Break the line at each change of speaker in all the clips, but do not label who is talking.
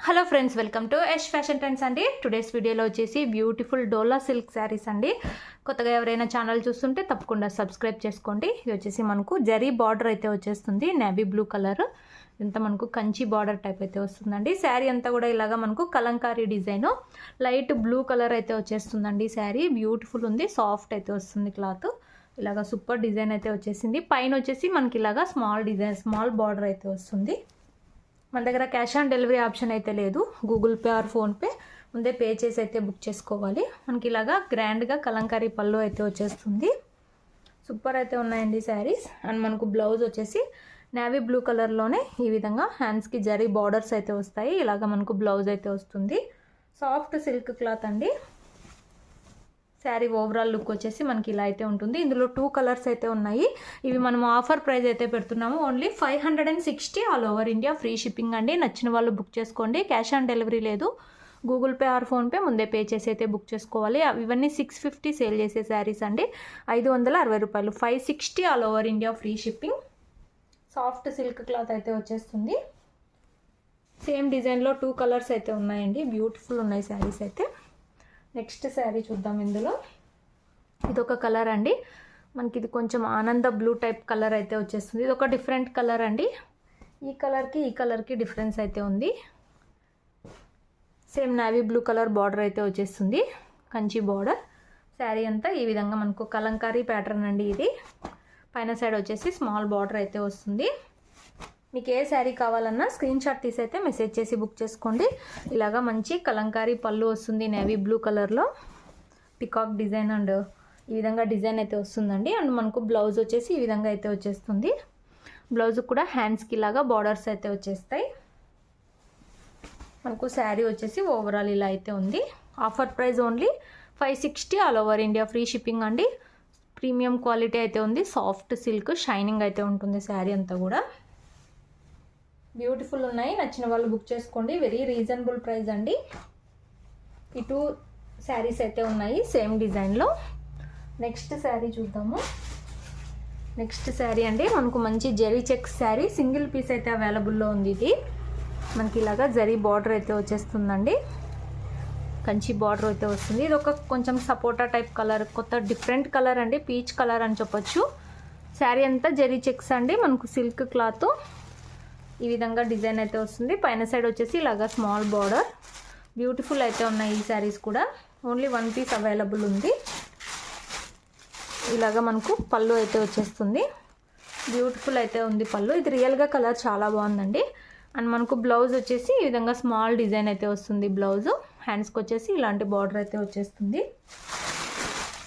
Hello friends, welcome to Yash fashion trends అండి. Today's వీడియోలో వచ్చేసి బ్యూటిఫుల్ డోలా సిల్క్ శారీస్ అండి. కొత్తగా ఎవరైనా ఛానల్ చూస్తుంటే తప్పకుండా సబ్స్క్రైబ్ చేసుకోండి. ఇది వచ్చేసి మనకు జరీ బార్డర్ అయితే వచ్చేస్తుంది, నేవీ బ్లూ కలర్. ఇంత మనకు కంచి బార్డర్ టైప్ అయితే వస్తుందండి. శారీ అంతా కూడా ఇలాగా మనకు Kalamkari design, light blue colour అయితే వచ్చేస్తుందండి. శారీ బ్యూటిఫుల్ ఉంది, సాఫ్ట్ అయితే వస్తుంది క్లాత్. ఇలాగా సూపర్ డిజైన్ అయితే వచ్చేసింది. పైన వచ్చేసి మనకి ఇలాగా స్మాల్ డిజైన్, స్మాల్ బార్డర్ అయితే వస్తుంది. మన దగ్గర క్యాష్ ఆన్ డెలివరీ ఆప్షన్ అయితే లేదు. గూగుల్ పే ఆర్ ఫోన్పే ముందే పే చేసి అయితే బుక్ చేసుకోవాలి. మనకి ఇలాగా గ్రాండ్గా కలంకారీ పళ్ళు అయితే వచ్చేస్తుంది. సూపర్ అయితే ఉన్నాయండి శారీస్. అండ్ మనకు బ్లౌజ్ వచ్చేసి నేవీ బ్లూ కలర్లోనే ఈ విధంగా హ్యాండ్స్కి జరీ బార్డర్స్ అయితే వస్తాయి. ఇలాగ మనకు బ్లౌజ్ అయితే వస్తుంది. సాఫ్ట్ సిల్క్ క్లాత్ అండి. శారీ ఓవరాల్ లుక్ వచ్చేసి మనకి ఇలా అయితే ఉంటుంది. ఇందులో 2 కలర్స్ అయితే ఉన్నాయి. ఇవి మనం ఆఫర్ ప్రైస్ అయితే పెడుతున్నాము. Only 560 all over India, free shipping అండి. నచ్చిన వాళ్ళు బుక్ చేసుకోండి. క్యాష్ ఆన్ డెలివరీ లేదు. గూగుల్ పే ఆర్ ఫోన్పే ముందే పే చేసి అయితే బుక్ చేసుకోవాలి. ఇవన్నీ 650 సేల్ చేసే శారీస్ అండి. 560 రూపాయలు, 560 all over India, free shipping. Soft silk cloth అయితే వచ్చేస్తుంది. సేమ్ డిజైన్లో 2 కలర్స్ అయితే ఉన్నాయండి. బ్యూటిఫుల్ ఉన్నాయి శారీస్ అయితే. నెక్స్ట్ శారీ చూద్దాం. ఇందులో ఇదొక కలర్ అండి. మనకి ఇది కొంచెం ఆనంద బ్లూ టైప్ కలర్ అయితే వచ్చేస్తుంది. ఇది ఒక డిఫరెంట్ కలర్ అండి. ఈ కలర్కి డిఫరెన్స్ అయితే ఉంది. Same navy blue colour border అయితే వచ్చేస్తుంది, కంచి బార్డర్. శారీ అంతా ఈ విధంగా మనకు కలంకారీ ప్యాటర్న్ అండి. ఇది పైన సైడ్ వచ్చేసి స్మాల్ బార్డర్ అయితే వస్తుంది. మీకు ఏ శారీ కావాలన్నా స్క్రీన్ షాట్ తీసి అయితే మెసేజ్ చేసి బుక్ చేసుకోండి. ఇలాగా మంచి కలంకారీ పళ్ళు వస్తుంది, నేవీ బ్లూ కలర్లో పికాక్ డిజైన్. అండ్ ఈ విధంగా డిజైన్ అయితే వస్తుందండి. అండ్ మనకు బ్లౌజ్ వచ్చేసి ఈ విధంగా అయితే వచ్చేస్తుంది. బ్లౌజ్ కూడా హ్యాండ్స్కి ఇలాగా బార్డర్స్ అయితే వచ్చేస్తాయి. మనకు శారీ వచ్చేసి ఓవరాల్ ఇలా అయితే ఉంది. Offer price only 560 all over India, free shipping అండి. ప్రీమియం క్వాలిటీ అయితే ఉంది. సాఫ్ట్ సిల్క్ షైనింగ్ అయితే ఉంటుంది శారీ అంతా కూడా. బ్యూటిఫుల్ ఉన్నాయి. నచ్చిన వాళ్ళు బుక్ చేసుకోండి. వెరీ రీజనబుల్ ప్రైస్ అండి. ఈ 2 శారీస్ అయితే ఉన్నాయి సేమ్ డిజైన్లో. నెక్స్ట్ శారీ చూద్దాము. నెక్స్ట్ శారీ అండి మనకు మంచి zari checks sari. Single piece అయితే అవైలబుల్లో ఉంది. ఇది మనకి ఇలాగా జరీ బార్డర్ అయితే వచ్చేస్తుందండి. కంచి బార్డర్ అయితే వస్తుంది. ఇది ఒక కొంచెం సపోటా టైప్ కలర్, కొత్త డిఫరెంట్ కలర్ అండి. పీచ్ కలర్ అని చెప్పొచ్చు. శారీ అంతా జరీ చెక్స్ అండి. మనకు సిల్క్ క్లాత్ ఈ విధంగా డిజైన్ అయితే వస్తుంది. పైన సైడ్ వచ్చేసి ఇలాగా స్మాల్ బార్డర్. బ్యూటిఫుల్ అయితే ఉన్నాయి ఈ శారీస్ కూడా. ఓన్లీ 1 పీస్ అవైలబుల్ ఉంది. ఇలాగా మనకు పళ్ళు అయితే వచ్చేస్తుంది. బ్యూటిఫుల్ అయితే ఉంది పళ్ళు. ఇది రియల్గా కలర్ చాలా బాగుందండి. అండ్ మనకు బ్లౌజ్ వచ్చేసి ఈ విధంగా స్మాల్ డిజైన్ అయితే వస్తుంది. బ్లౌజ్ హ్యాండ్స్కి వచ్చేసి ఇలాంటి బార్డర్ అయితే వచ్చేస్తుంది.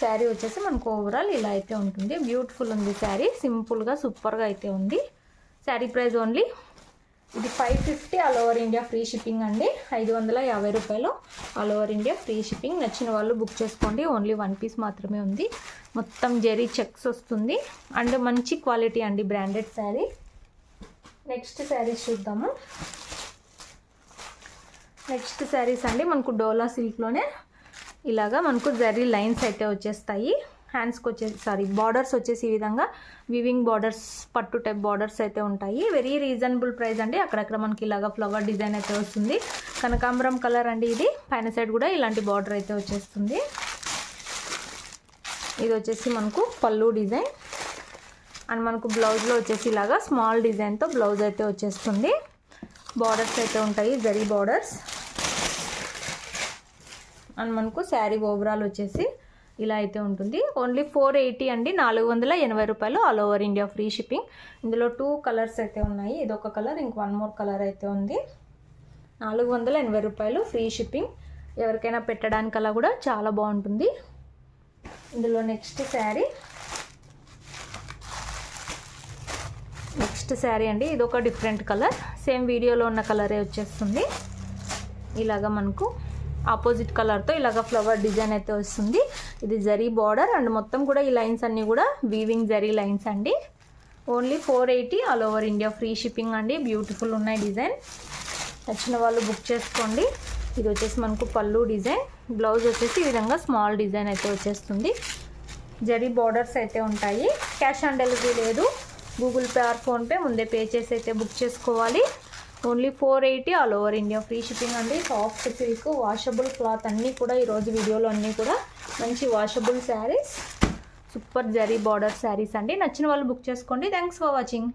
శారీ వచ్చేసి మనకు ఓవరాల్ ఇలా అయితే ఉంటుంది. బ్యూటిఫుల్ ఉంది శారీ. సింపుల్గా సూపర్గా అయితే ఉంది. శారీ ప్రైస్ ఓన్లీ ఇది 550 all over India, free shipping అండి. 550 రూపాయలు all over India, free shipping. నచ్చిన వాళ్ళు బుక్ చేసుకోండి. ఓన్లీ 1 పీస్ మాత్రమే ఉంది. మొత్తం జెరీ చెక్స్ వస్తుంది. అండ్ మంచి క్వాలిటీ అండి, బ్రాండెడ్ శారీ. నెక్స్ట్ శారీస్ చూద్దాము. నెక్స్ట్ శారీస్ అండి మనకు డోలా సిల్క్లోనే ఇలాగా మనకు జరీ లైన్స్ అయితే వచ్చేస్తాయి. హ్యాండ్స్కి వచ్చేసి బార్డర్స్ వచ్చేసి ఈ విధంగా వివింగ్ బార్డర్స్, పట్టు టైప్ బార్డర్స్ అయితే ఉంటాయి. వెరీ రీజనబుల్ ప్రైస్ అండి. అక్కడక్కడ మనకి ఇలాగా ఫ్లవర్ డిజైన్ అయితే వస్తుంది. కనకాంబరం కలర్ అండి ఇది. పైన సైడ్ కూడా ఇలాంటి బార్డర్ అయితే వచ్చేస్తుంది. ఇది వచ్చేసి మనకు పళ్ళు డిజైన్. అండ్ మనకు బ్లౌజ్లో వచ్చేసి ఇలాగా స్మాల్ డిజైన్తో బ్లౌజ్ అయితే వచ్చేస్తుంది. బార్డర్స్ అయితే ఉంటాయి, జరీ బార్డర్స్. అండ్ మనకు శారీ ఓవరాల్ వచ్చేసి ఇలా అయితే ఉంటుంది. ఓన్లీ 480 అండి, 480 రూపాయలు all over India, free shipping. ఇందులో 2 కలర్స్ అయితే ఉన్నాయి. ఇదొక కలర్, ఇంక 1 మోర్ కలర్ అయితే ఉంది. 480 రూపాయలు, ఫ్రీ షిప్పింగ్. ఎవరికైనా పెట్టడానికి అలా కూడా చాలా బాగుంటుంది. ఇందులో నెక్స్ట్ శారీ అండి. ఇదొక డిఫరెంట్ కలర్. సేమ్ వీడియోలో ఉన్న కలరే వచ్చేస్తుంది. ఇలాగా మనకు ఆపోజిట్ కలర్తో ఇలాగ ఫ్లవర్ డిజైన్ అయితే వస్తుంది. ఇది జరీ బార్డర్. అండ్ మొత్తం కూడా ఈ లైన్స్ అన్నీ కూడా వీవింగ్ జరీ లైన్స్ అండి. Only 480 all over India, free shipping అండి. బ్యూటిఫుల్ ఉన్నాయి డిజైన్. నచ్చిన వాళ్ళు బుక్ చేసుకోండి. ఇది వచ్చేసి మనకు పళ్ళు డిజైన్. బ్లౌజ్ వచ్చేసి ఈ విధంగా స్మాల్ డిజైన్ అయితే వచ్చేస్తుంది. జరీ బార్డర్స్ అయితే ఉంటాయి. క్యాష్ ఆన్ డెలివరీ లేదు. గూగుల్ పే ఆర్ ఫోన్పే ముందే పే చేసి అయితే బుక్ చేసుకోవాలి. Only 480 all over India free shipping అండి. సాఫ్ట్ సిల్క్ వాషబుల్ క్లాత్ అన్నీ కూడా ఈరోజు వీడియోలో అన్నీ కూడా మంచి washable saris, super zari border saris అండి. నచ్చిన వాళ్ళు బుక్ చేసుకోండి. Thanks for watching.